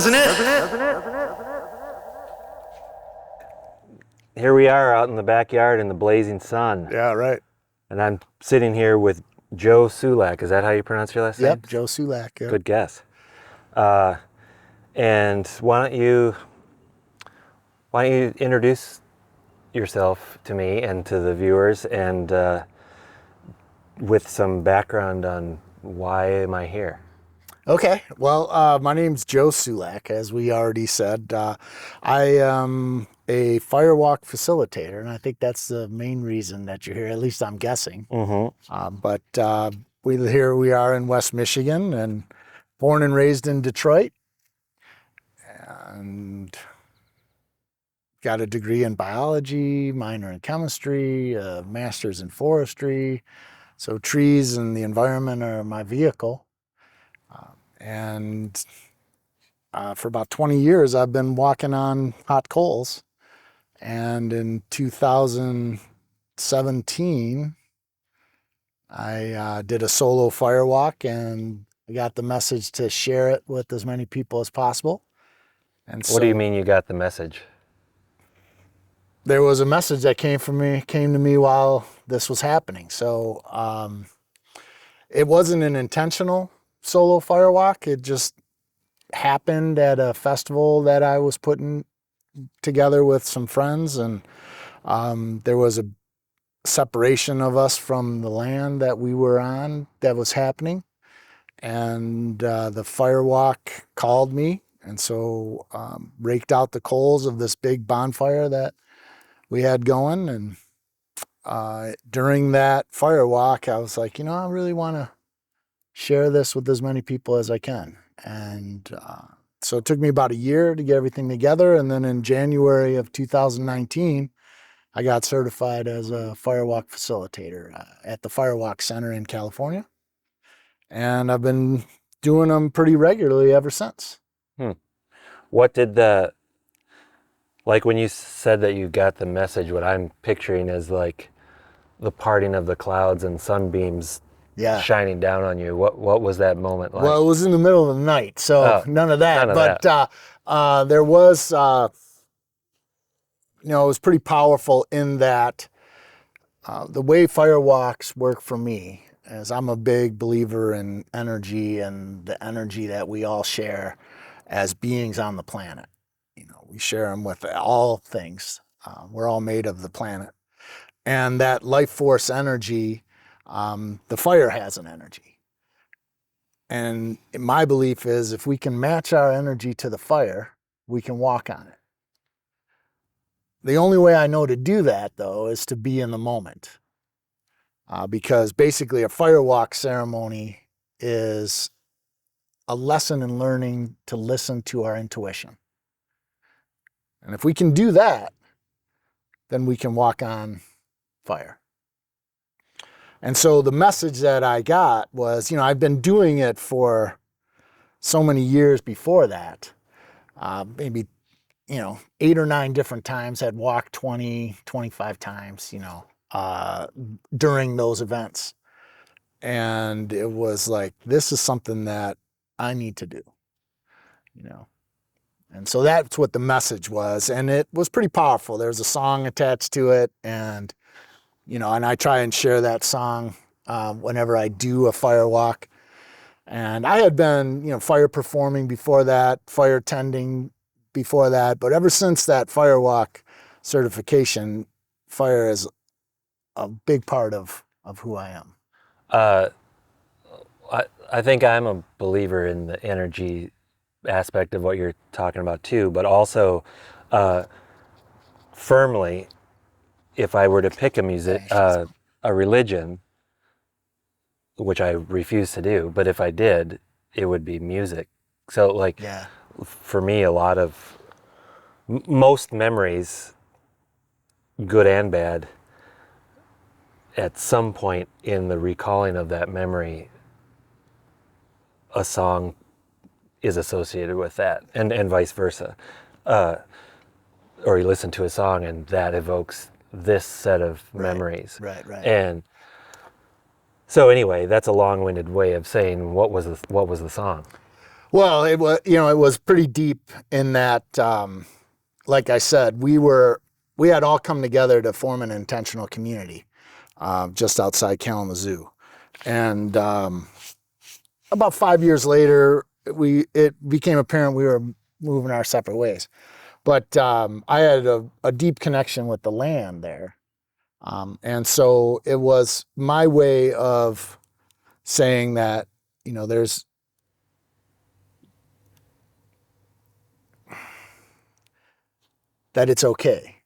doesn't it? Here we are out in the backyard in the blazing sun. Yeah, right. And I'm sitting here with Joe Sulak. Is that how you pronounce your last name? Yep, Joe Sulak. Yep. Good guess. And why don't you introduce yourself to me and to the viewers, and with some background on why am I here? Okay. Well, my name's Joe Sulak, as we already said. I am a firewalk facilitator, and I think that's the main reason that you're here. At least I'm guessing. Mm-hmm. But here we are in West Michigan, and born and raised in Detroit, and got a degree in biology, minor in chemistry, a master's in forestry. So trees and the environment are my vehicle. And for about 20 years, I've been walking on hot coals. And in 2017, I did a solo firewalk, and I got the message to share it with as many people as possible. And What do you mean you got the message? There was a message that came to me while this was happening. So it wasn't an intentional solo firewalk. It just happened at a festival that I was putting together with some friends, and there was a separation of us from the land that we were on that was happening, and the firewalk called me, and so raked out the coals of this big bonfire that we had going. And during that firewalk, I was like, I really want to share this with as many people as I can. And so it took me about a year to get everything together. And then in January of 2019, I got certified as a firewalk facilitator at the Firewalk Center in California. And I've been doing them pretty regularly ever since. What did like when you said that you got the message, what I'm picturing is like the parting of the clouds and sunbeams shining down on you. What was that moment like? Well, it was in the middle of the night, so none of that. There was, it was pretty powerful in that the way firewalks work for me is I'm a big believer in energy and the energy that we all share as beings on the planet. We share them with all things. We're all made of the planet. And that life force energy, the fire has an energy. And my belief is if we can match our energy to the fire, we can walk on it. The only way I know to do that, though, is to be in the moment. Because basically a firewalk ceremony is a lesson in learning to listen to our intuition. And if we can do that, then we can walk on fire. And so the message that I got was, I've been doing it for so many years before that, maybe, 8 or 9 different times, had walked 20, 25 times, during those events. And it was like, this is something that I need to do, And so that's what the message was. And it was pretty powerful. There's a song attached to it. And, and I try and share that song whenever I do a firewalk. And I had been, fire performing before that, fire tending before that. But ever since that firewalk certification, fire is a big part of who I am. I think I'm a believer in the energy aspect of what you're talking about too, but also firmly, if I were to pick a religion, which I refuse to do, but if I did, it would be music. So for me, a lot of most memories, good and bad, at some point in the recalling of that memory, a song is associated with that, and vice versa. Or you listen to a song and that evokes this set of memories. Right. And so anyway, that's a long-winded way of saying what was the song? Well, it was pretty deep in that, like I said, we had all come together to form an intentional community, just outside Kalamazoo. And, about 5 years later, it became apparent we were moving our separate ways. But, I had a deep connection with the land there. And so it was my way of saying that, there's, that it's okay,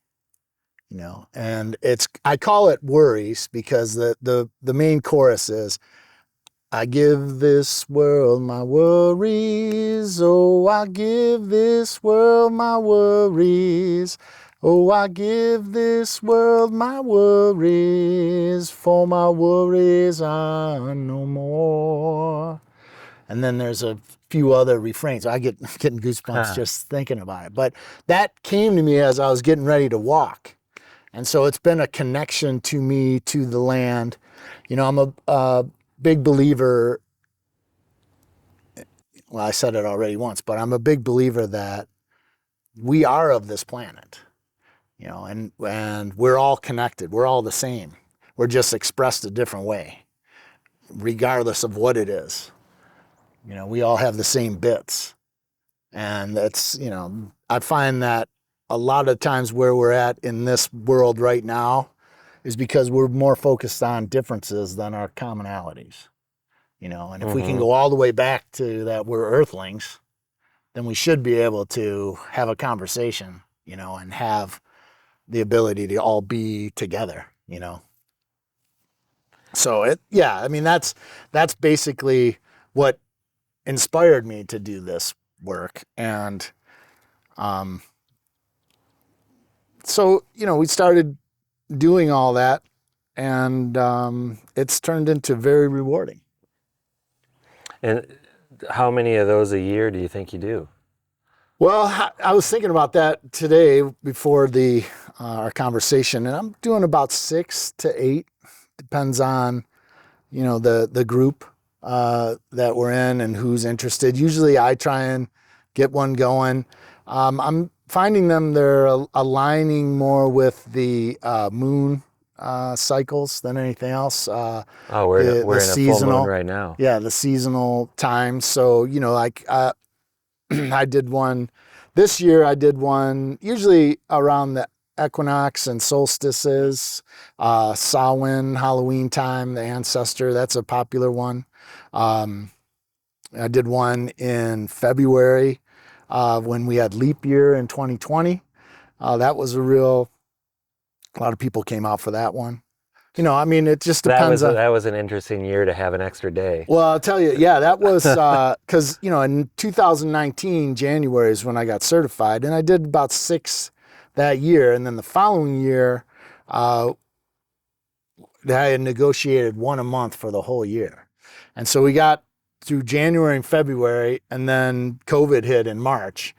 and I call it worries because the main chorus is, I give this world my worries. Oh, I give this world my worries. Oh, I give this world my worries, for my worries are no more. And then there's a few other refrains. I'm getting goosebumps just thinking about it. But that came to me as I was getting ready to walk. And so it's been a connection to me, to the land. I'm a big believer, well, I said it already once, but I'm a big believer that we are of this planet, and we're all connected. We're all the same. We're just expressed a different way, regardless of what it is. We all have the same bits. And that's, I find that a lot of times where we're at in this world right now is because we're more focused on differences than our commonalities. And if we can go all the way back to that we're earthlings, then we should be able to have a conversation, and have the ability to all be together, So that's basically what inspired me to do this work. And so, we started doing all that, and it's turned into very rewarding. And how many of those a year do you think you do? Well, I was thinking about that today before our conversation, and I'm doing about 6 to 8. Depends on, the group that we're in and who's interested. Usually I try and get one going. I'm finding they're aligning more with the moon cycles than anything else. We're in a full moon right now. Yeah, the seasonal time. So, I did one this year. I did one usually around the equinox and solstices, Samhain, Halloween time, the ancestor. That's a popular one. I did one in February when we had leap year in 2020. That was a lot of people came out for that one. It just depends. That was an interesting year to have an extra day. Well, I'll tell you, yeah, that was because, in 2019, January is when I got certified, and I did about 6 that year. And then the following year, I had negotiated one a month for the whole year. And so we got through January and February, and then COVID hit in March.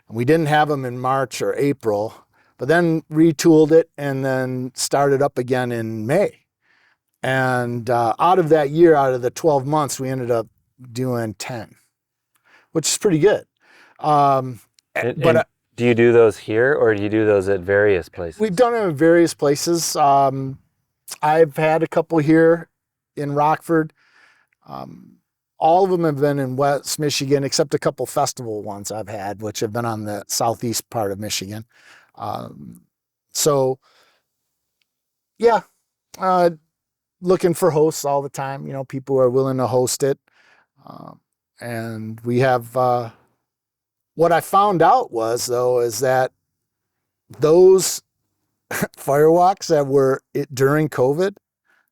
And we didn't have them in March or April, but then retooled it and then started up again in May. And out of that year, out of the 12 months, we ended up doing 10, which is pretty good. And do you do those here, or do you do those at various places? We've done it at various places. I've had a couple here in Rockford. All of them have been in West Michigan, except a couple festival ones I've had, which have been on the southeast part of Michigan. Looking for hosts all the time. People are willing to host it. And we have, what I found out is that those firewalks that were during COVID,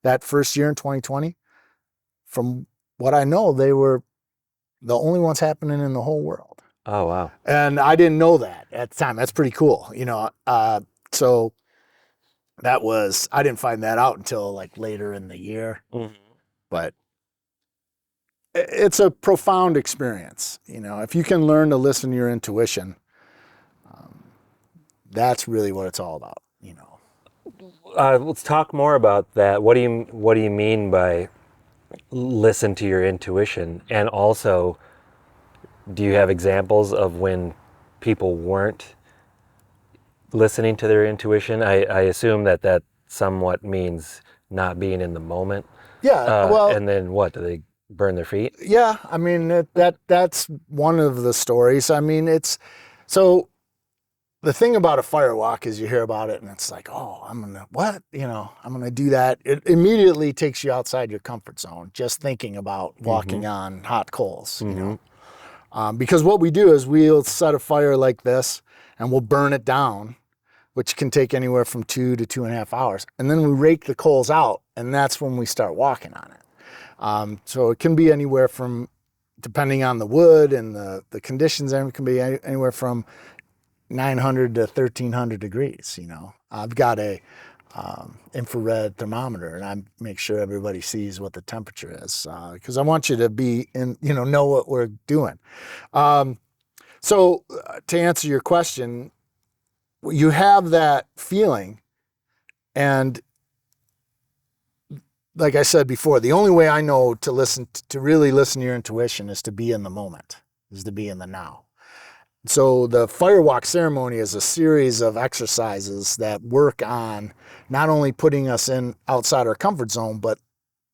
that first year in 2020, from what I know, they were the only ones happening in the whole world. Oh, wow. And I didn't know that at the time. That's pretty cool. So I didn't find that out until like later in the year. Mm-hmm. But it's a profound experience. If you can learn to listen to your intuition, that's really what it's all about. Let's talk more about that. What do you mean by listen to your intuition, and also do you have examples of when people weren't listening to their intuition? I assume that somewhat means not being in the moment. Yeah, well, and then what, do they burn their feet? yeah, I mean, that's one of the stories. I mean, so the thing about a fire walk is you hear about it and it's like, oh, I'm going to do that. It immediately takes you outside your comfort zone, just thinking about walking on hot coals, because what we do is we'll set a fire like this and we'll burn it down, which can take anywhere from 2 to 2.5 hours. And then we rake the coals out, and that's when we start walking on it. So it can be anywhere from, depending on the wood and the conditions, it can be anywhere from 900 to 1300 degrees. I've got a infrared thermometer, and I make sure everybody sees what the temperature is, because I want you to be know what we're doing. So to answer your question, you have that feeling, and like I said before, the only way I know to really listen to your intuition is to be in the moment, is to be in the now. So the firewalk ceremony is a series of exercises that work on not only putting us in outside our comfort zone, but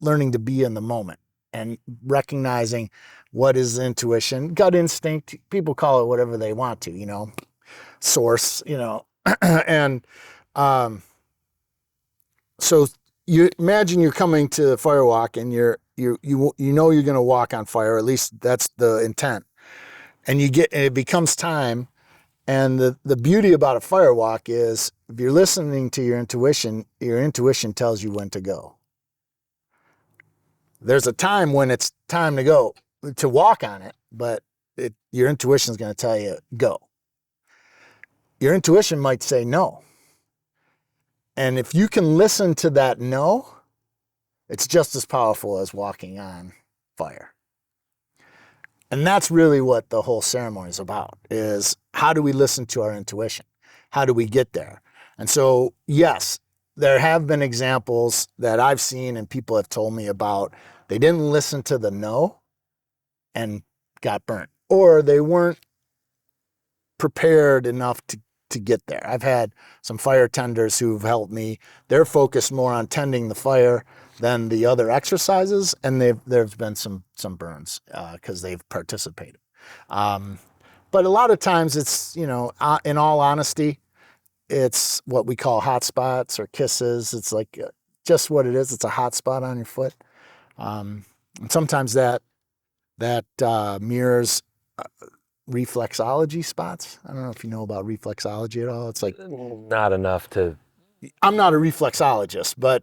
learning to be in the moment and recognizing what is intuition, gut instinct. People call it whatever they want to, source, and so you imagine you're coming to the firewalk and you know you're going to walk on fire. At least that's the intent. And it becomes time. And the beauty about a firewalk is if you're listening to your intuition tells you when to go. There's a time when it's time to go, to walk on it, but your intuition is going to tell you go. Your intuition might say no. And if you can listen to that no, it's just as powerful as walking on fire. And that's really what the whole ceremony is about, is how do we listen to our intuition? How do we get there? And so, yes, there have been examples that I've seen and people have told me about. They didn't listen to the no and got burnt, or they weren't prepared enough to get there. I've had some fire tenders who've helped me. They're focused more on tending the fire than the other exercises, and there's been some burns because they've participated. But a lot of times it's, in all honesty, it's what we call hot spots or kisses. It's like just what it is. It's a hot spot on your foot. And sometimes that mirrors reflexology spots. I don't know if you know about reflexology at all. It's like not enough to. I'm not a reflexologist, but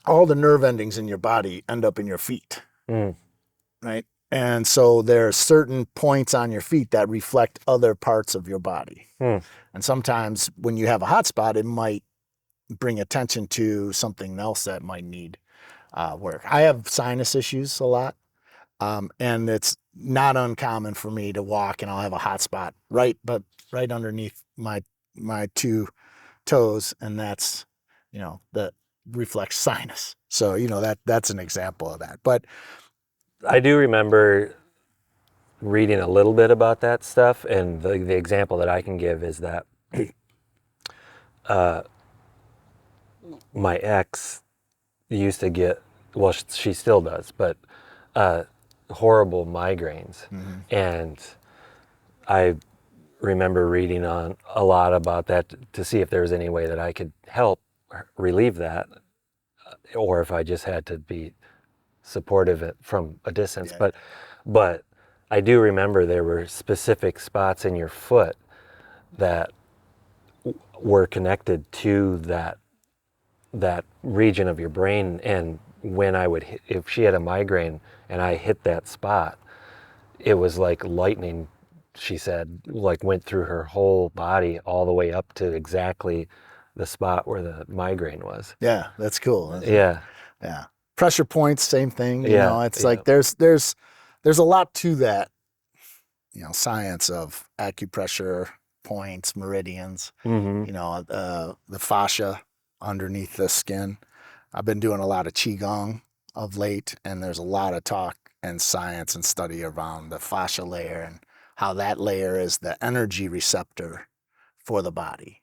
all the nerve endings in your body end up in your feet, right? And so there are certain points on your feet that reflect other parts of your body. And sometimes when you have a hot spot, it might bring attention to something else that might need work. I have sinus issues a lot. And it's not uncommon for me to walk and I'll have a hot spot right underneath my 2 toes, and that's the reflex sinus. So that's an example of that. But I do remember reading a little bit about that stuff, and the example that I can give is that my ex used to get, well, she still does, but horrible migraines. And I remember reading on a lot about that to see if there was any way that I could help relieve that, or if I just had to be supportive from a distance. Yeah. But I do remember there were specific spots in your foot that were connected to that region of your brain. And when I would hit, if she had a migraine and I hit that spot, it was like lightning, she said, like went through her whole body all the way up to exactly the spot where the migraine was. Yeah, that's cool. Yeah. Pressure points, same thing. It's like there's a lot to that, science of acupressure points, meridians, the fascia underneath the skin. I've been doing a lot of Qigong of late, and there's a lot of talk and science and study around the fascia layer and how that layer is the energy receptor for the body.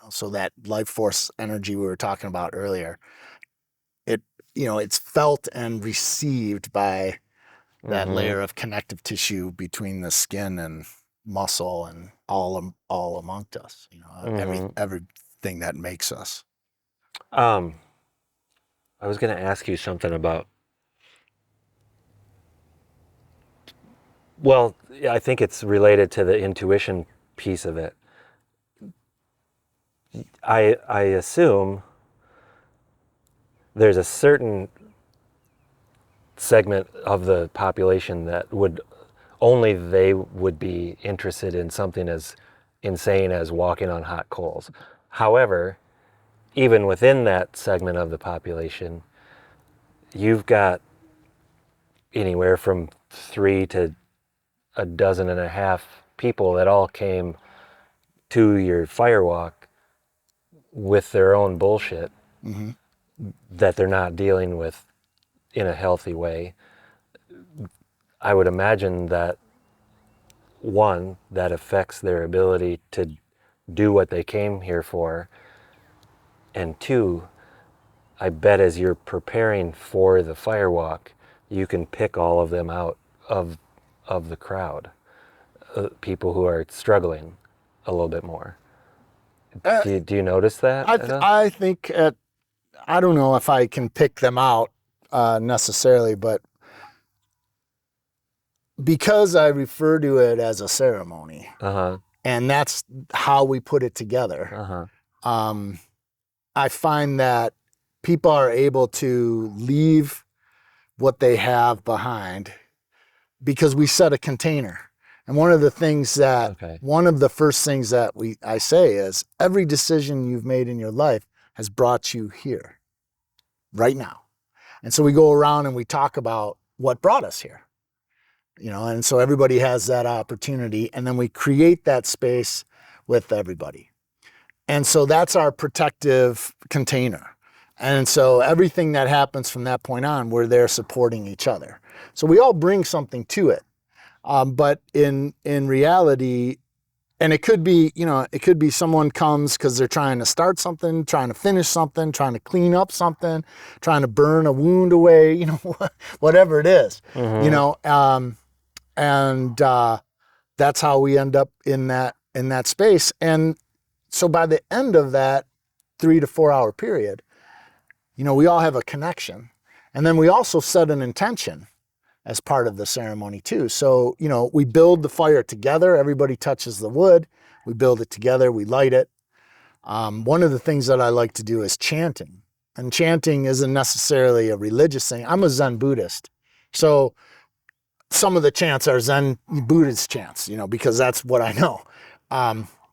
So that life force energy we were talking about earlier, it's felt and received by that layer of connective tissue between the skin and muscle and all amongst us, everything that makes us. I was going to ask you something about, well, I think it's related to the intuition piece of it. I assume there's a certain segment of the population that only they would be interested in something as insane as walking on hot coals. However, even within that segment of the population, you've got anywhere from 3 to a dozen and a half people that all came to your firewalk with their own bullshit that they're not dealing with in a healthy way. I would imagine that, one, that affects their ability to do what they came here for, and two, I bet as you're preparing for the firewalk, you can pick all of them out of the crowd, people who are struggling a little bit more. Do you notice that? I think I don't know if I can pick them out necessarily, but because I refer to it as a ceremony, and that's how we put it together, I find that people are able to leave what they have behind because we set a container. And one of the first things that I say is every decision you've made in your life has brought you here right now. And so we go around and we talk about what brought us here, and so everybody has that opportunity, and then we create that space with everybody. And so that's our protective container. And so everything that happens from that point on, we're there supporting each other. So we all bring something to it. But in reality, and it could be someone comes because they're trying to start something, trying to finish something, trying to clean up something, trying to burn a wound away, whatever it is, and that's how we end up in that space. And so by the end of that 3 to 4 hour period, we all have a connection, and then we also set an intention as part of the ceremony too. So, we build the fire together. Everybody touches the wood. We build it together. We light it. One of the things that I like to do is chanting. And chanting isn't necessarily a religious thing. I'm a Zen Buddhist. So some of the chants are Zen Buddhist chants, because that's what I know.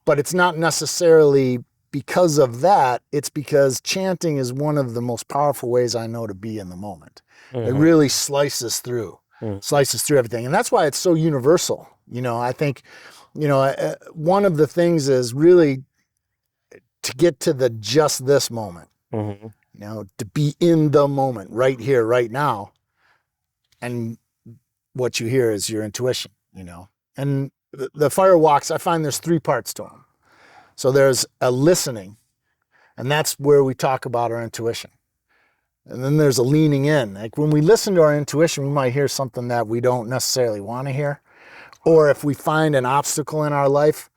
But it's not necessarily because of that. It's because chanting is one of the most powerful ways I know to be in the moment. It really slices through everything. And that's why it's so universal. I think, one of the things is really to get to the just this moment, to be in the moment right here, right now. And what you hear is your intuition, and the fire walks, I find there's 3 parts to them. So there's a listening, and that's where we talk about our intuition. And then there's a leaning in. Like when we listen to our intuition, we might hear something that we don't necessarily want to hear. Or if we find an obstacle in our life,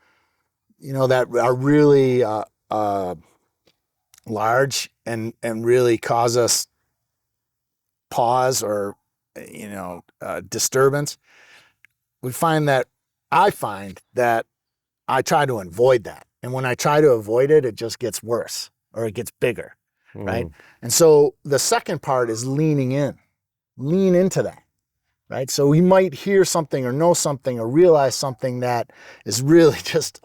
that are really large and really cause us pause or, disturbance, I find that I try to avoid that. And when I try to avoid it, it just gets worse or it gets bigger, right? And so the second part is leaning in. Lean into that, right? So we might hear something or know something or realize something that is really just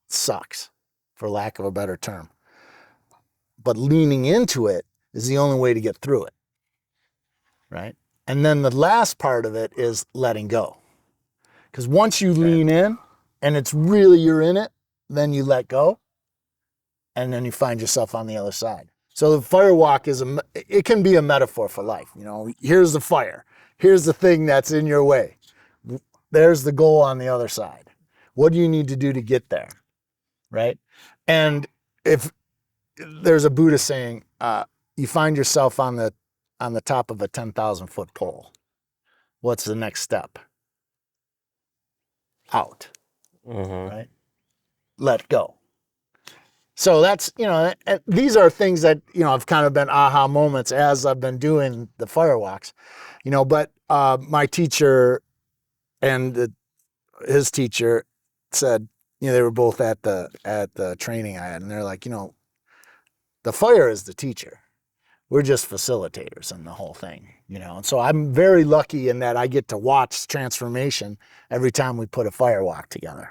sucks, for lack of a better term. But leaning into it is the only way to get through it, right? And then the last part of it is letting go. Because once you lean in and it's really you're in it, then you let go, and then you find yourself on the other side. So the fire walk it can be a metaphor for life. Here's the fire. here's the thing that's in your way. There's the goal on the other side. What do you need to do to get there? Right? And if there's a Buddha saying, you find yourself on the top of a 10,000-foot pole. What's the next step? Out. Right? Let go. So that's, these are things that, have kind of been aha moments as I've been doing the firewalks, but my teacher and his teacher said, they were both at the training I had, and they're like, the fire is the teacher. We're just facilitators in the whole thing, And so I'm very lucky in that I get to watch transformation every time we put a firewalk together.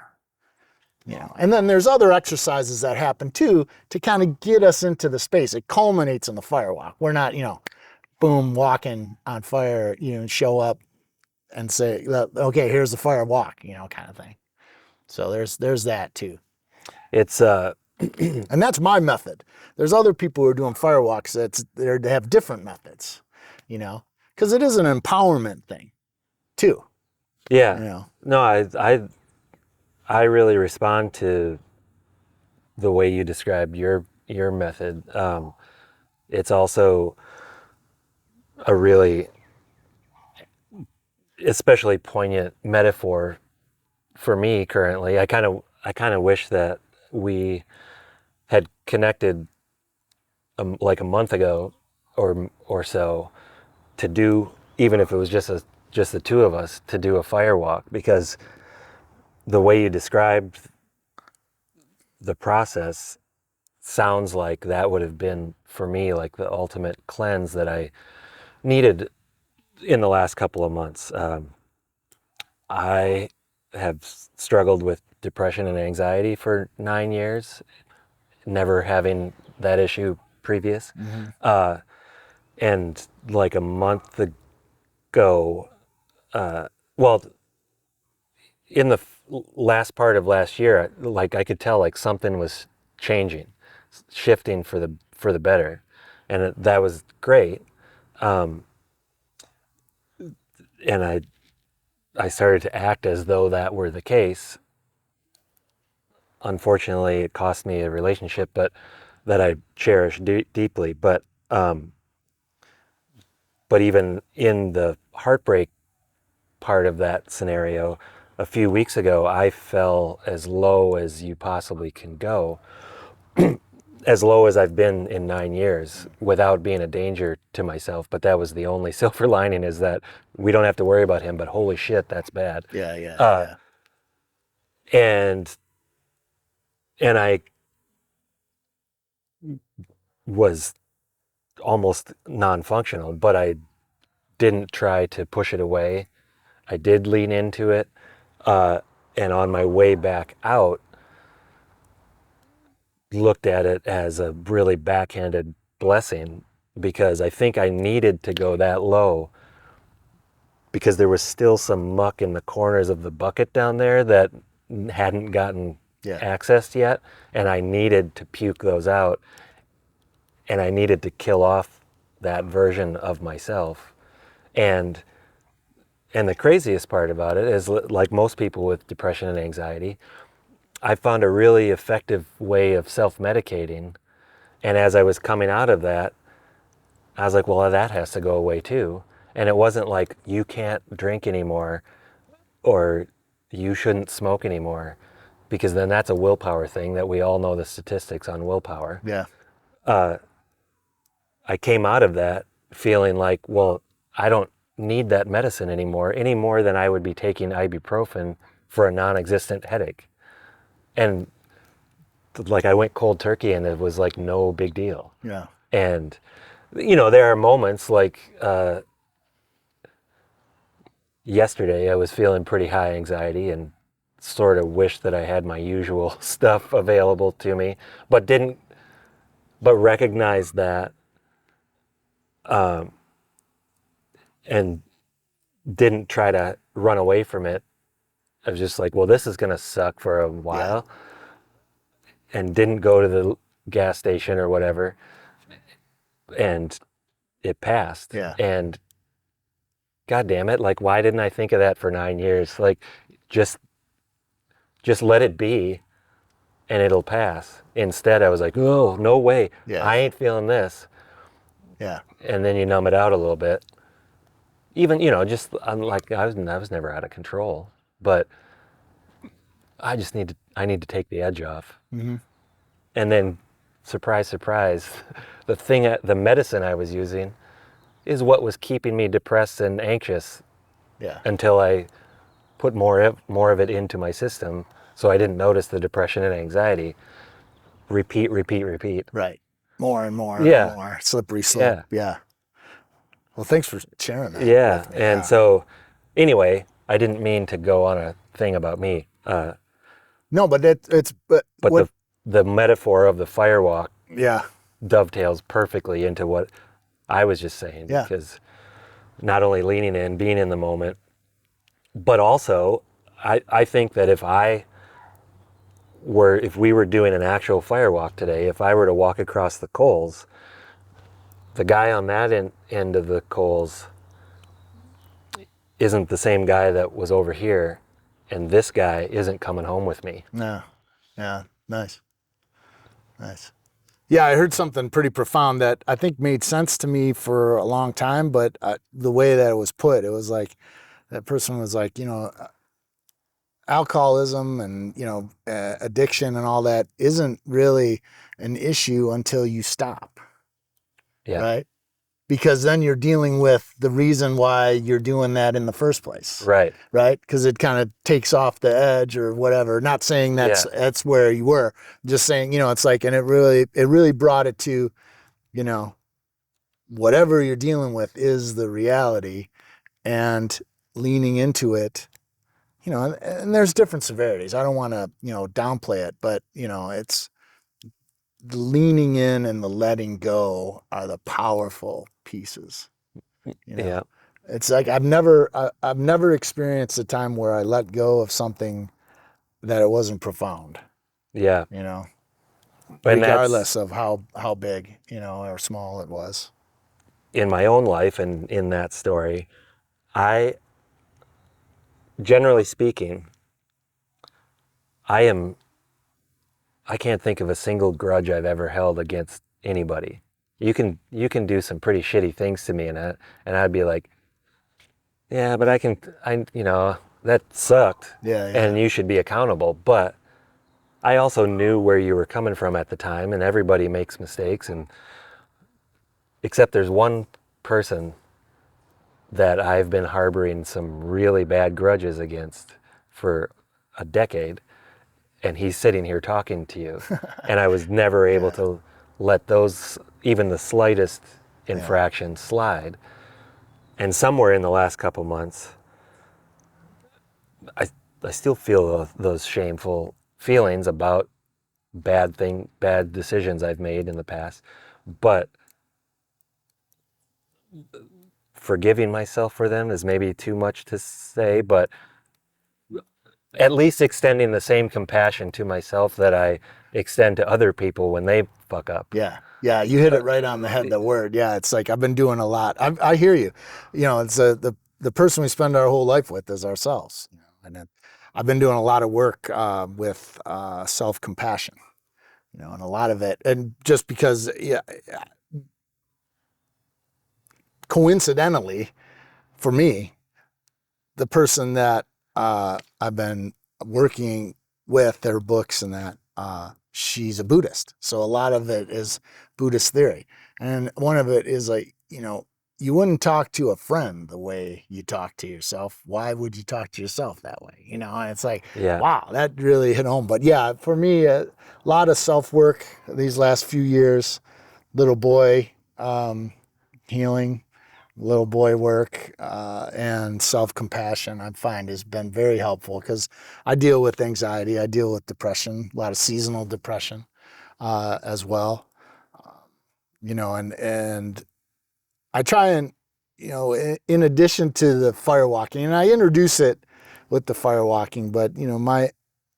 And then there's other exercises that happen too to kind of get us into the space. It culminates in the firewalk. We're not, boom, walking on fire, show up and say, okay, here's the firewalk, kind of thing. So there's that too. It's and that's my method. There's other people who are doing firewalks they have different methods, because it is an empowerment thing too. Yeah. No, I really respond to the way you described your method. It's also a really especially poignant metaphor for me currently. I kind of wish that we had connected like a month ago or so to do, even if it was just the two of us, to do a firewalk, because the way you described the process sounds like that would have been for me like the ultimate cleanse that I needed in the last couple of months. I have struggled with depression and anxiety for 9 years, never having that issue previous. And like a month ago, well, in the last part of last year, like I could tell like something was changing, shifting for the better, and that was great. And I started to act as though that were the case. Unfortunately, it cost me a relationship, but that I cherish deeply. But even in the heartbreak part of that scenario, a few weeks ago, I fell as low as you possibly can go, as low as I've been in 9 years without being a danger to myself. But that was the only silver lining, is that we don't have to worry about him, but holy shit, that's bad. Yeah. And I was almost non-functional, but I didn't try to push it away. I did lean into it. And on my way back out, looked at it as a really backhanded blessing, because I think I needed to go that low because there was still some muck in the corners of the bucket down there that hadn't gotten accessed yet, and I needed to puke those out, and I needed to kill off that version of myself. And the craziest part about it is, like most people with depression and anxiety, I found a really effective way of self-medicating. And as I was coming out of that, I was like, well, that has to go away too. And it wasn't like, you can't drink anymore or you shouldn't smoke anymore, because then that's a willpower thing that we all know the statistics on willpower. Yeah. I came out of that feeling like, well, I don't need that medicine anymore, any more than I would be taking ibuprofen for a non-existent headache. And like I went cold turkey, and it was like no big deal. Yeah. And there are moments like yesterday I was feeling pretty high anxiety and sort of wished that I had my usual stuff available to me, but recognized that and didn't try to run away from it. I was just like, well, this is going to suck for a while. And didn't go to the gas station or whatever. And it passed. Yeah. And God damn it, like, why didn't I think of that for 9 years? Like, just let it be and it'll pass. Instead, I was like, oh, no way. Yeah. I ain't feeling this. Yeah. And then you numb it out a little bit. Even, just, I'm like, I was never out of control, but I need to take the edge off. Mm-hmm. And then, surprise, surprise, the medicine I was using is what was keeping me depressed and anxious Yeah. until I put more of it into my system, so I didn't notice the depression and anxiety. Repeat, repeat, repeat. Right. More and more Yeah. and more. Slippery slope. Yeah. Well, thanks for sharing that. Yeah. With me. And so, anyway, I didn't mean to go on a thing about me. No, but But what? the metaphor of the firewalk Yeah. dovetails perfectly into what I was just saying. Yeah. Because not only leaning in, being in the moment, but also, I think that if we were doing an actual firewalk today, if I were to walk across the coals, the guy on that end of the coals isn't the same guy that was over here, and this guy isn't coming home with me. No. Yeah. Nice. Nice. Yeah, I heard something pretty profound that I think made sense to me for a long time, but the way that it was put, it was like that person was like, alcoholism and, addiction and all that isn't really an issue until you stop. Yeah. Right? Because then you're dealing with the reason why you're doing that in the first place. Right. Right? Because it kind of takes off the edge or whatever. Not saying that's where you were. Just saying, it's like, and it really brought it to, whatever you're dealing with is the reality, and leaning into it, and there's different severities. I don't want to, downplay it, but, it's the leaning in and the letting go are the powerful pieces. Yeah. It's like I've never experienced a time where I let go of something that it wasn't profound. Yeah. Regardless of how big, or small it was. In my own life and in that story, generally speaking, I can't think of a single grudge I've ever held against anybody. You can do some pretty shitty things to me, and I'd be like, yeah, but that sucked. Yeah. And you should be accountable. But I also knew where you were coming from at the time, and everybody makes mistakes, except there's one person that I've been harboring some really bad grudges against for a decade, and he's sitting here talking to you. And I was never able to let those, even the slightest infraction, slide. And somewhere in the last couple months, I still feel those shameful feelings about bad decisions I've made in the past, but forgiving myself for them is maybe too much to say, but at least extending the same compassion to myself that I extend to other people when they fuck up. Yeah. Yeah. You hit it right on the head, the word. Yeah. It's like, I've been doing a lot. I hear you. It's the person we spend our whole life with is ourselves. And I've been doing a lot of work with self-compassion, and a lot of it. And just because, coincidentally, for me, the person that I've been working with, their books and that, she's a Buddhist. So a lot of it is Buddhist theory. And one of it is like, you wouldn't talk to a friend the way you talk to yourself. Why would you talk to yourself that way? And it's like, wow, that really hit home. But yeah, for me, a lot of self-work these last few years, little boy healing, little boy work, and self-compassion, I find has been very helpful because I deal with anxiety. I deal with depression, a lot of seasonal depression as well. And I try and, in addition to the firewalking, and I introduce it with the firewalking, but,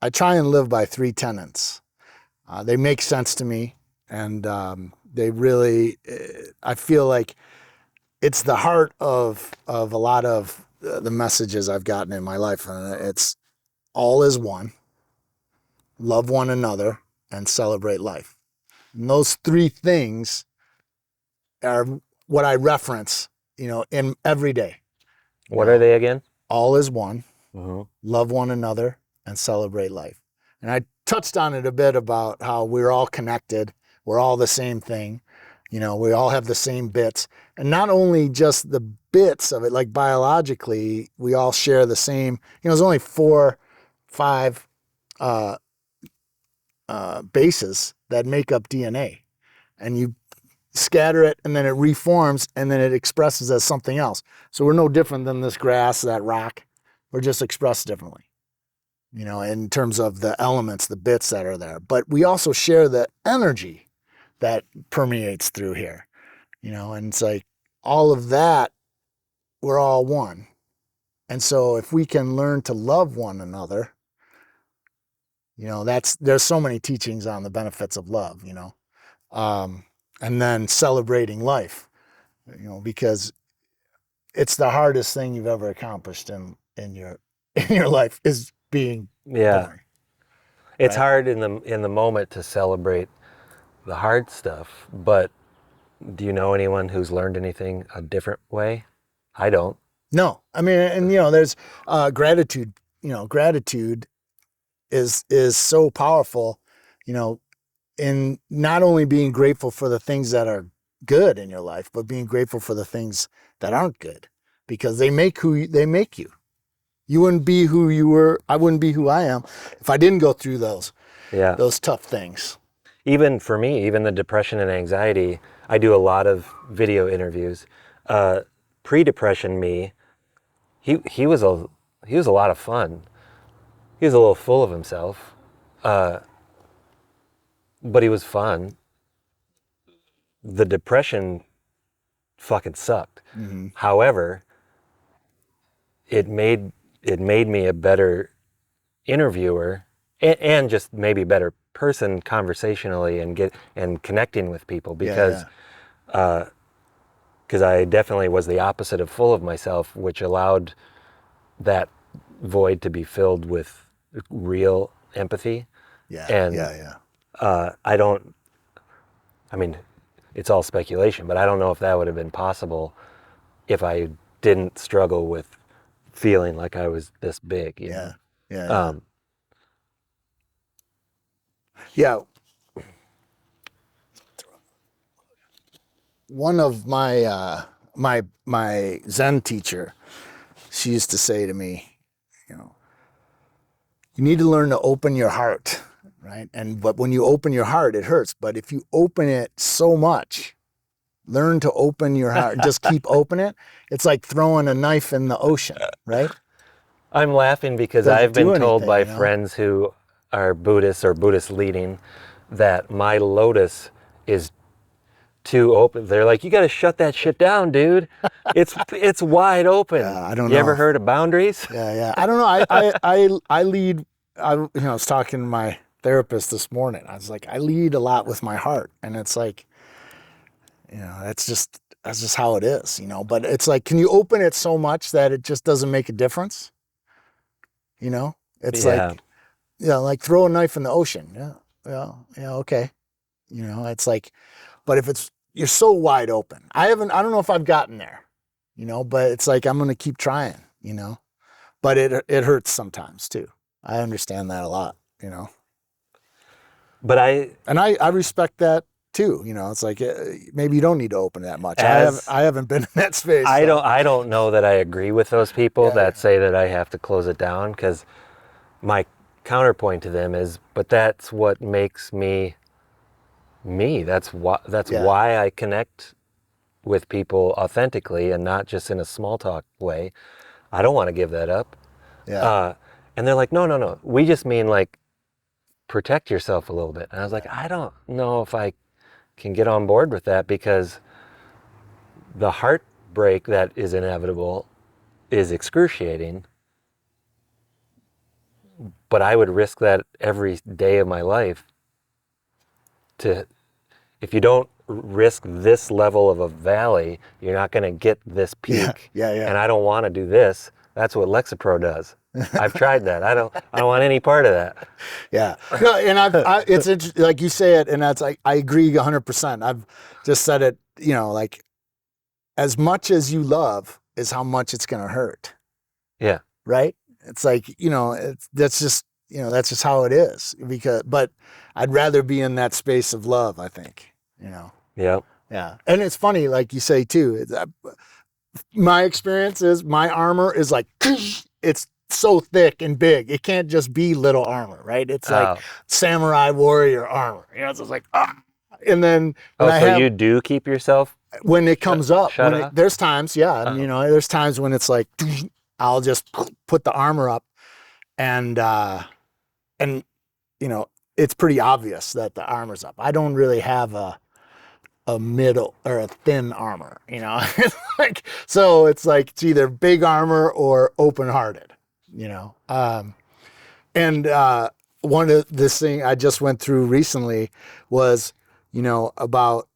I try and live by 3 tenets. They make sense to me, and they really, I feel like it's the heart of a lot of the messages I've gotten in my life. And it's all is one, love one another, and celebrate life. And those three things are what I reference, in every day. What are they again? All is one, Mm-hmm. love one another, and celebrate life. And I touched on it a bit about how we're all connected. We're all the same thing. We all have the same bits. And not only just the bits of it, like biologically, we all share the same, there's only 4, 5 bases that make up DNA. And you scatter it, and then it reforms, and then it expresses as something else. So we're no different than this grass, that rock. We're just expressed differently, in terms of the elements, the bits that are there. But we also share the energy that permeates through here, and it's like all of that, we're all one. And so if we can learn to love one another, there's so many teachings on the benefits of love, and then celebrating life, because it's the hardest thing you've ever accomplished in your life is being born. It's hard in the moment to celebrate the hard stuff, but do you know anyone who's learned anything a different way? I don't. No, I mean, and there's gratitude. Gratitude is so powerful. In not only being grateful for the things that are good in your life, but being grateful for the things that aren't good, because they make you. You wouldn't be who you were. I wouldn't be who I am if I didn't go through those tough things. Even for me, even the depression and anxiety, I do a lot of video interviews. Pre-depression me, he was a lot of fun. He was a little full of himself, but he was fun. The depression fucking sucked. Mm-hmm. However, it made me a better interviewer and just maybe better person conversationally and connecting with people, because I definitely was the opposite of full of myself, which allowed that void to be filled with real empathy. I mean, it's all speculation, but I don't know if that would have been possible if I didn't struggle with feeling like I was this big. You know? One of my my Zen teacher, she used to say to me, you need to learn to open your heart, right? But when you open your heart, it hurts. But if you open it so much, learn to open your heart, just keep opening it. It's like throwing a knife in the ocean, right? I'm laughing because I've been told by friends who are Buddhists or Buddhist leading that my lotus is too open. They're like, you got to shut that shit down, dude. It's wide open. I don't know. You ever heard of boundaries? Yeah. I don't know. I lead. I was talking to my therapist this morning. I was like, I lead a lot with my heart, and it's like, that's just how it is, But it's like, can you open it so much that it just doesn't make a difference? It's like, like throw a knife in the ocean. Yeah, okay. It's like, but if you're so wide open, I don't know if I've gotten there, but it's like, I'm going to keep trying, but it hurts sometimes too. I understand that a lot, But I respect that too. It's like, maybe you don't need to open that much. I haven't been in that space. I don't know that I agree with those people that say that I have to close it down, because my counterpoint to them is, but that's what makes me. That's why I connect with people authentically and not just in a small talk way. I don't want to give that up. And they're like, no. We just mean like protect yourself a little bit. And I was like, I don't know if I can get on board with that, because the heartbreak that is inevitable is excruciating. But I would risk that every day of my life if you don't risk this level of a valley. You're not going to get this peak. Yeah. And I don't want to do this. That's what Lexapro does. I've tried that. I don't want any part of that. Yeah. No, and it's interesting, like you say it, and that's I agree 100%. I've just said it, like as much as you love is how much it's going to hurt. Yeah. Right? It's like, that's just how it is, but I'd rather be in that space of love, I think, Yeah. Yeah. And it's funny, like you say too, my experience is my armor is like, it's so thick and big. It can't just be little armor, right? It's like samurai warrior armar. It's just like, and then you do keep yourself when it comes up. There's times, Uh-huh. there's times when it's like, I'll just put the armor up, and it's pretty obvious that the armor's up. I don't really have a middle or a thin armor, so it's like it's either big armor or open-hearted, and one of this thing I just went through recently was, about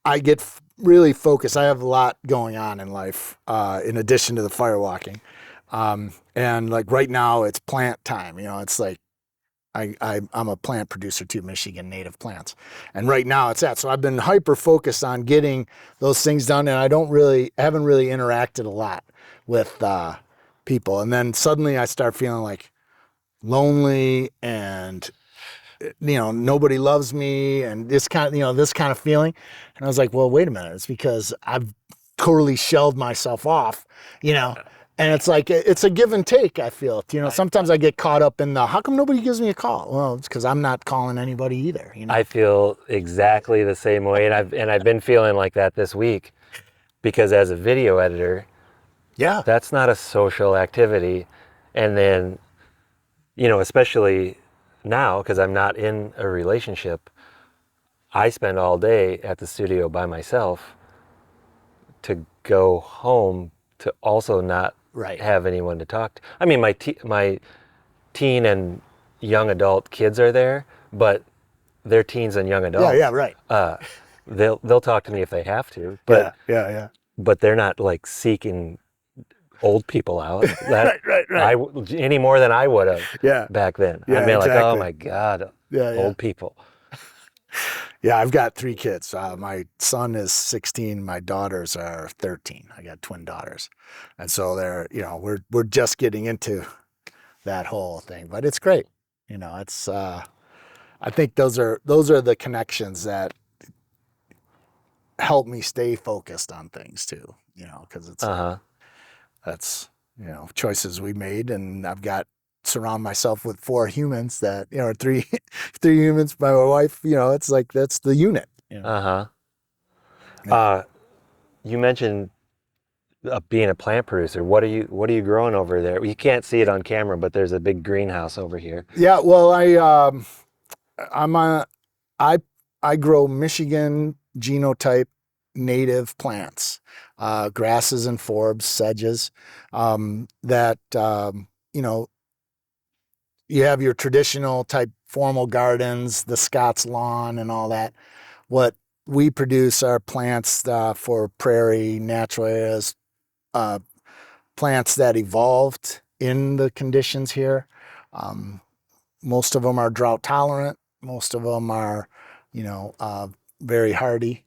I get really focused. I have a lot going on in life, in addition to the firewalking, and like right now it's plant time. It's like I'm a plant producer too, Michigan native plants. And right now it's that. So I've been hyper focused on getting those things done, and I haven't really interacted a lot with people. And then suddenly I start feeling like lonely and nobody loves me, and this kind of feeling. And I was like, well, wait a minute. It's because I've totally shelled myself off, And it's like, it's a give and take, I feel. Sometimes I get caught up in how come nobody gives me a call? Well, it's because I'm not calling anybody either. I feel exactly the same way. And I've been feeling like that this week, because as a video editor, that's not a social activity. And then, especially now, because I'm not in a relationship, I spend all day at the studio by myself. To go home to also not have anyone to talk to. I mean, my teen and young adult kids are there, but they're teens and young adults. Yeah, right. They'll talk to me if they have to, but yeah. But they're not like seeking old people out. Right. Any more than I would have back then. Yeah, I'd be exactly. like, oh my God, old people. Yeah, I've got 3 kids. My son is 16. My daughters are 13. I got twin daughters, and so they're, we're just getting into that whole thing. But it's great. It's. I think those are the connections that help me stay focused on things too. Because it's that's choices we made, and I've got. Surround myself with 4 humans that, or 3 humans by my wife, it's like, that's the unit. You mentioned being a plant producer. What are you growing over there? You can't see it on camera, but there's a big greenhouse over here. Yeah. Well, I grow Michigan genotype native plants, grasses and forbs, sedges, that, you have your traditional type formal gardens, the Scots lawn and all that. What we produce are plants for prairie, natural areas, plants that evolved in the conditions here. Most of them are drought tolerant. Most of them are, very hardy.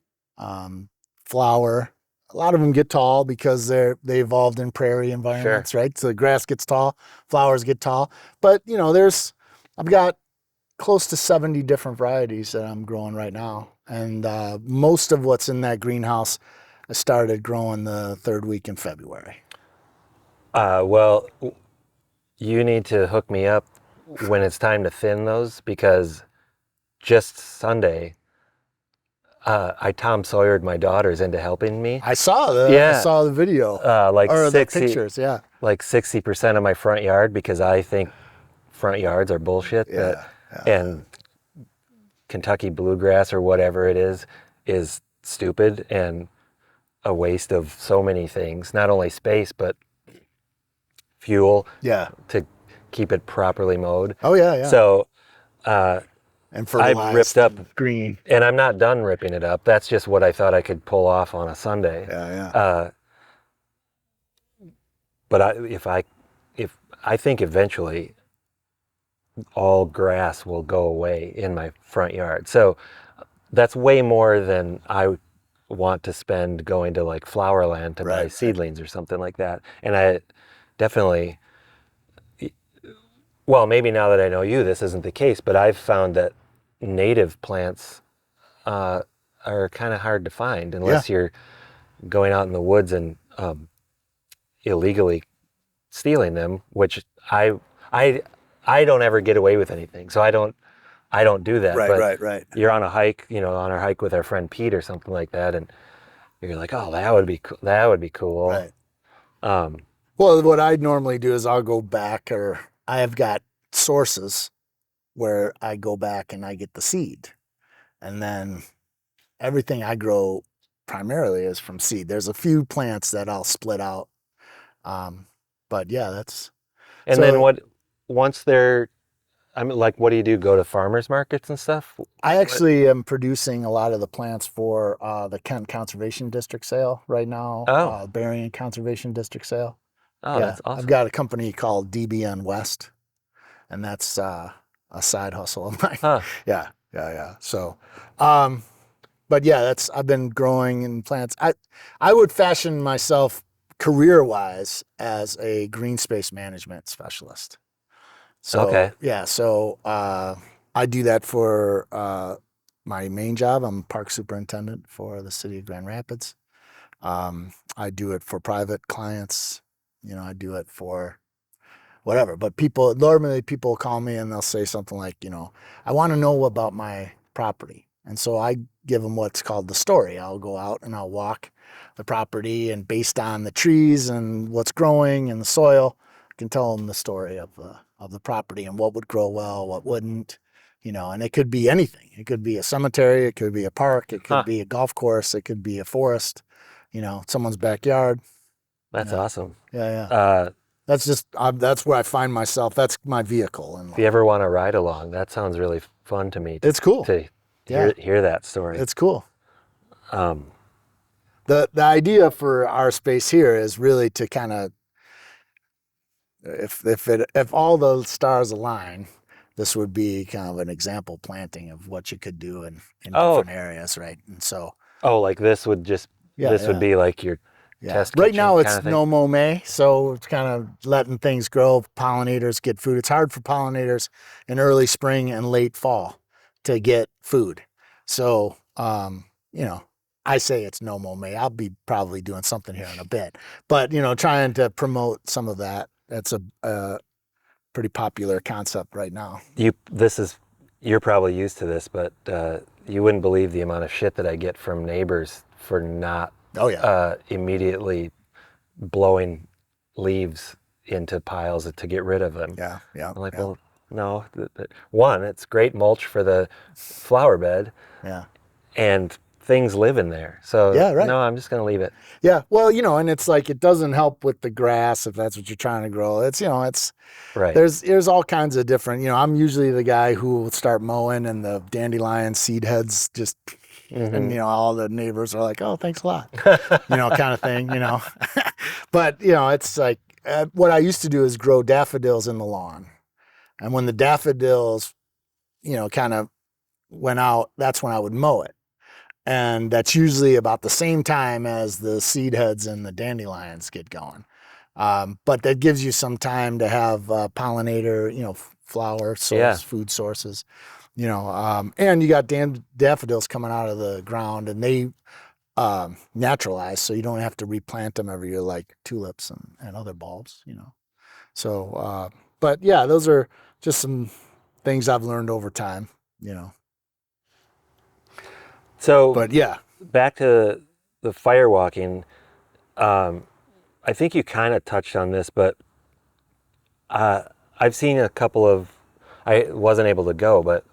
Flower. A lot of them get tall because they evolved in prairie environments, right? So the grass gets tall, flowers get tall. But, I've got close to 70 different varieties that I'm growing right now. And most of what's in that greenhouse, I started growing the 3rd week in February. Well, you need to hook me up when it's time to thin those, because just Sunday, I Tom Sawyered my daughters into helping me. I saw the video. The pictures, Like 60% of my front yard, because I think front yards are bullshit. And Kentucky bluegrass or whatever it is stupid and a waste of so many things. Not only space, but fuel to keep it properly mowed. Oh, yeah. So and I've ripped fertilized up and green. And I'm not done ripping it up. That's just what I thought I could pull off on a Sunday. Yeah. But if I think eventually all grass will go away in my front yard. So that's way more than I want to spend going to like Flowerland to buy seedlings or something like that. And I definitely, well, maybe now that I know you, this isn't the case, but I've found that native plants are kind of hard to find unless you're going out in the woods and illegally stealing them, which I don't ever get away with anything, so I don't do that. Right. You're on a hike, on our hike with our friend Pete or something like that, and you're like, oh, that would be cool. That would be cool. Right. Well, what I normally do is I'll go back, or I have got sources where I go back and I get the seed, and then everything I grow primarily is from seed. There's a few plants that I'll split out, but yeah, that's. And so, then once they're, I mean, like, what do you do? Go to farmers markets and stuff? I actually am producing a lot of the plants for the Kent Conservation District sale right now. Berrien Conservation District sale. Oh, that's awesome. I've got a company called DBN West, and that's a side hustle of mine. Huh. Yeah. So, but yeah, I've been growing in plants. I would fashion myself career-wise as a green space management specialist. So, so I do that for my main job. I'm park superintendent for the city of Grand Rapids. I do it for private clients. I do it for whatever. But normally people call me and they'll say something like, I want to know about my property. And so I give them what's called the story. I'll go out and I'll walk the property, and based on the trees and what's growing and the soil, I can tell them the story of the property and what would grow well, what wouldn't, and it could be anything. It could be a cemetery, it could be a park, it could be a golf course, it could be a forest, someone's backyard. That's awesome. Yeah. That's where I find myself. That's my vehicle. If you ever want to ride along, that sounds really fun to me. It's cool to hear that story. It's cool. The idea for our space here is really to kind of, if all the stars align, this would be kind of an example planting of what you could do in different areas, right? And so. Like this would would be like your test kitchen. Right now it's no mow May, so it's kind of letting things grow. Pollinators get food. It's hard for pollinators in early spring and late fall to get food. So, I say it's no mow May. I'll be probably doing something here in a bit, but trying to promote some of that. That's a pretty popular concept right now. You're probably used to this, but you wouldn't believe the amount of shit that I get from neighbors for not immediately blowing leaves into piles to get rid of them. Yeah. I'm like, well, no. One, it's great mulch for the flower bed. Yeah. And things live in there. So no, I'm just going to leave it. Yeah. Well, and it's like, it doesn't help with the grass if that's what you're trying to grow. It's, it's right. There's all kinds of different, I'm usually the guy who will start mowing and the dandelion seed heads just, and, all the neighbors are like, oh, thanks a lot, kind of thing, But, it's like, what I used to do is grow daffodils in the lawn. And when the daffodils, kind of went out, that's when I would mow it. And that's usually about the same time as the seed heads and the dandelions get going. But that gives you some time to have pollinator, flower source, food sources, and you got daffodils coming out of the ground, and they naturalize, so you don't have to replant them every year like tulips and other bulbs, So, but yeah, those are just some things I've learned over time, So, but yeah, back to the fire walking. I think you kind of touched on this, but I've seen a couple of. I wasn't able to go, but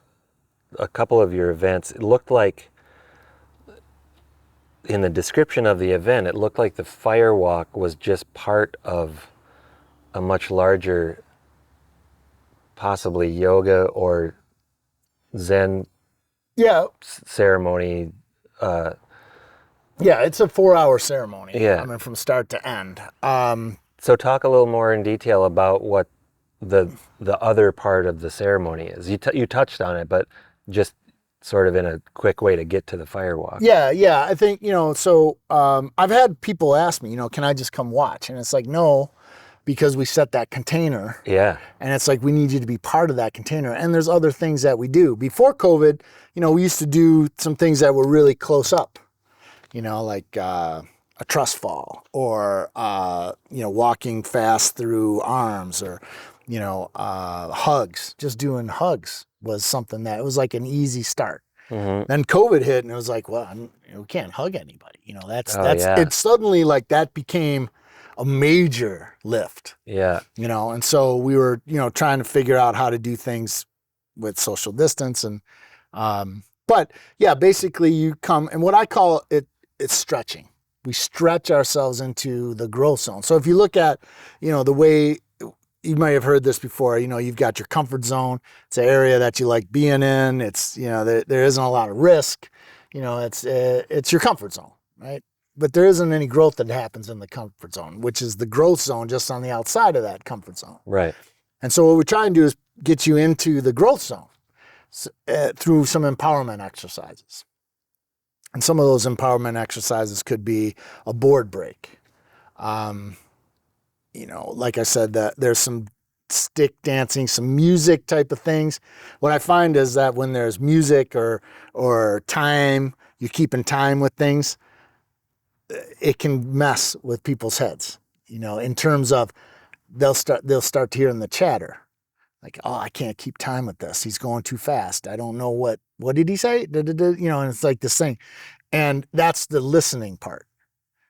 a couple of your events. It looked like, in the description of the event, it looked like the fire walk was just part of a much larger, possibly yoga or Zen Yeah. ceremony. Yeah, it's a 4-hour ceremony. Yeah. I mean, from start to end. So talk a little more in detail about what the other part of the ceremony is. You touched on it, but just sort of in a quick way to get to the firewalk. Yeah. I think, so I've had people ask me, can I just come watch? And it's like, no, because we set that container. Yeah. And it's like, we need you to be part of that container. And there's other things that we do. Before COVID, we used to do some things that were really close up, like a trust fall or, walking fast through arms or, hugs. Just doing hugs was something that it was like an easy start. Mm-hmm. Then COVID hit and it was like, well, we can't hug anybody. Yeah. It's suddenly like that became a major lift. Yeah. And so we were, trying to figure out how to do things with social distance and, but yeah, basically you come and what I call it's stretching. We stretch ourselves into the growth zone. So if you look at, the way you might have heard this before, you've got your comfort zone. It's an area that you like being in. It's, there isn't a lot of risk, it's your comfort zone, right? But there isn't any growth that happens in the comfort zone, which is the growth zone just on the outside of that comfort zone. Right. And so what we're trying to do is get you into the growth zone through some empowerment exercises. And some of those empowerment exercises could be a board break. Like I said, that there's some stick dancing, some music type of things. What I find is that when there's music or time, you're keeping time with things, it can mess with people's heads, in terms of they'll start to hear in the chatter. Like, oh, I can't keep time with this. He's going too fast. I don't know what did he say? And it's like this thing. And that's the listening part.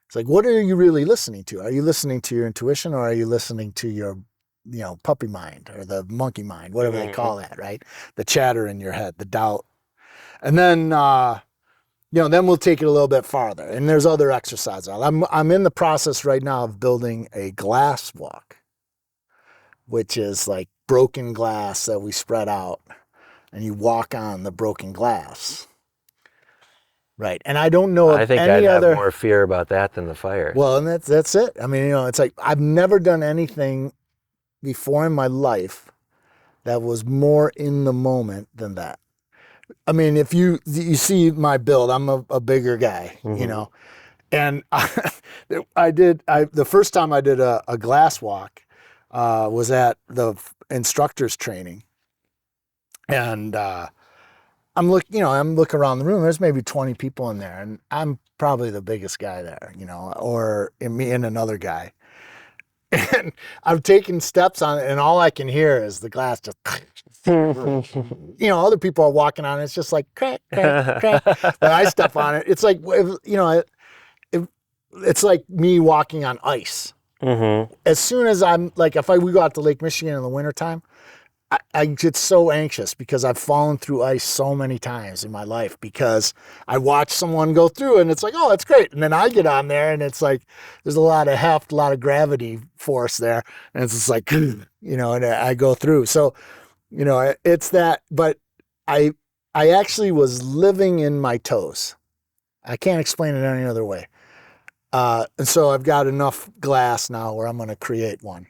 It's like, what are you really listening to? Are you listening to your intuition or are you listening to your, puppy mind or the monkey mind, whatever they call that, right? The chatter in your head, the doubt. And then, then we'll take it a little bit farther. And there's other exercises. I'm in the process right now of building a glass walk, which is like broken glass that we spread out and you walk on the broken glass. Right. And I don't know of I think any I'd other... have more fear about that than the fire. Well, and that's it. I mean, it's like I've never done anything before in my life that was more in the moment than that. I mean, if you see my build, I'm a bigger guy, and the first time I did a glass walk was at the instructor's training. And I'm looking around the room. There's maybe 20 people in there, and I'm probably the biggest guy there, or me and another guy. And I'm taking steps on it, and all I can hear is the glass just. Other people are walking on it. It's just like crack, crack, crack. But I step on it. It's like it's like me walking on ice. Mm-hmm. As soon as I'm like, we go out to Lake Michigan in the wintertime, I get so anxious because I've fallen through ice so many times in my life because I watch someone go through and it's like, oh, that's great. And then I get on there and it's like, there's a lot of heft, a lot of gravity force there. And it's just like, and I go through. So, it's that, but I actually was living in my toes. I can't explain it any other way. And so I've got enough glass now where I'm going to create one.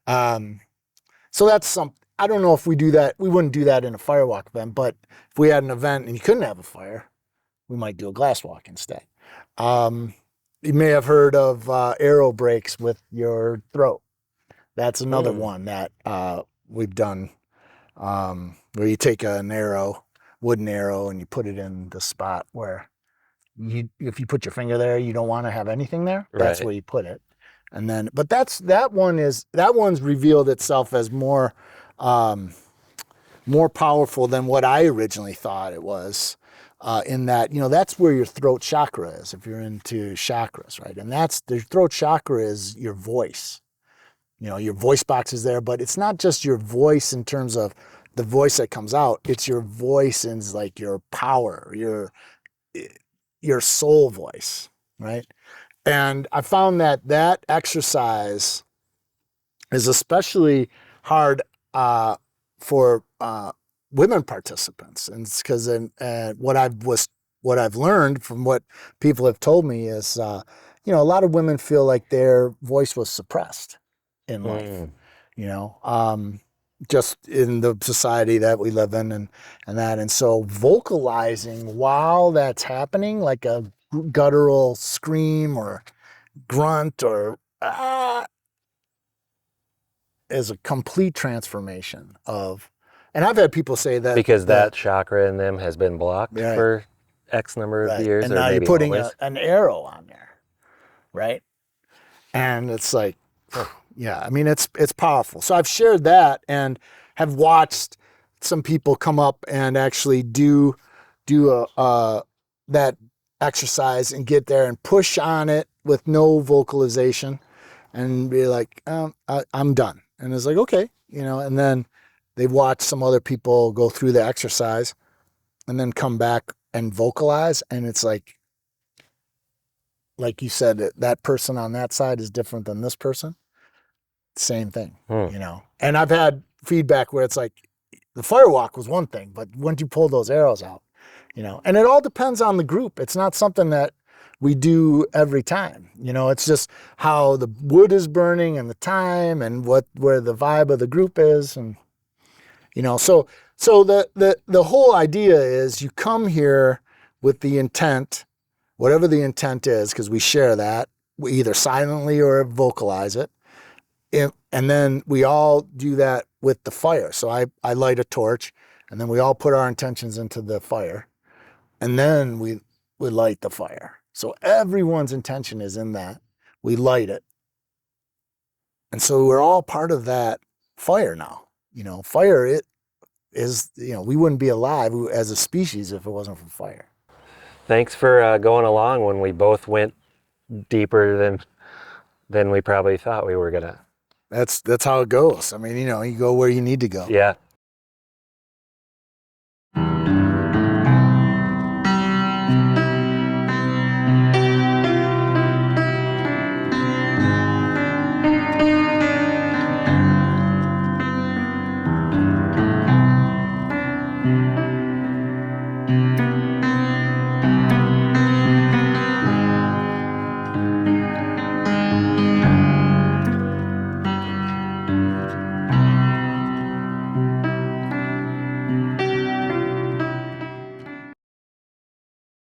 So that's something. I don't know if we do that. We wouldn't do that in a firewalk event, but if we had an event and you couldn't have a fire, we might do a glass walk instead. You may have heard of arrow breaks with your throat. That's another one that we've done where you take an arrow, wooden arrow, and you put it in the spot where if you put your finger there, you don't want to have anything there. That's where you put it. And then, but that one's revealed itself as more powerful than what I originally thought it was, in that, that's where your throat chakra is, if you're into chakras, right? And the throat chakra is your voice. Your voice box is there, but it's not just your voice in terms of the voice that comes out. It's your voice in like your power, your soul voice, right? And I found that exercise is especially hard for women participants. And it's because what I've learned from what people have told me is, you know, a lot of women feel like their voice was suppressed in life, you know, just in the society that we live in and that. And so vocalizing while that's happening, like a guttural scream or grunt or is a complete transformation of, and I've had people say that because that chakra in them has been blocked for X number of years, and or now maybe you're putting always. an arrow on there, right? And it's like, yeah, I mean, it's powerful. So I've shared that and have watched some people come up and actually do that exercise and get there and push on it with no vocalization and be like, I'm done. And it's like, okay, you know, and then they watch some other people go through the exercise and then come back and vocalize. And it's like you said, that person on that side is different than this person. Same thing, you know. And I've had feedback where it's like the firewalk was one thing, but once you pull those arrows out, you know, and it all depends on the group. It's not something that we do every time, you know. It's just how the wood is burning and the time and where the vibe of the group is, and you know. So the whole idea is you come here with the intent, whatever the intent is, because we share that, we either silently or vocalize it. And then we all do that with the fire. So I light a torch, and then we all put our intentions into the fire, and then we light the fire. So everyone's intention is in that. We light it. And so we're all part of that fire now. You know, fire, it is, you know, we wouldn't be alive as a species if it wasn't for fire. Thanks for going along when we both went deeper than we probably thought we were gonna. That's how it goes. I mean, you know, you go where you need to go. Yeah.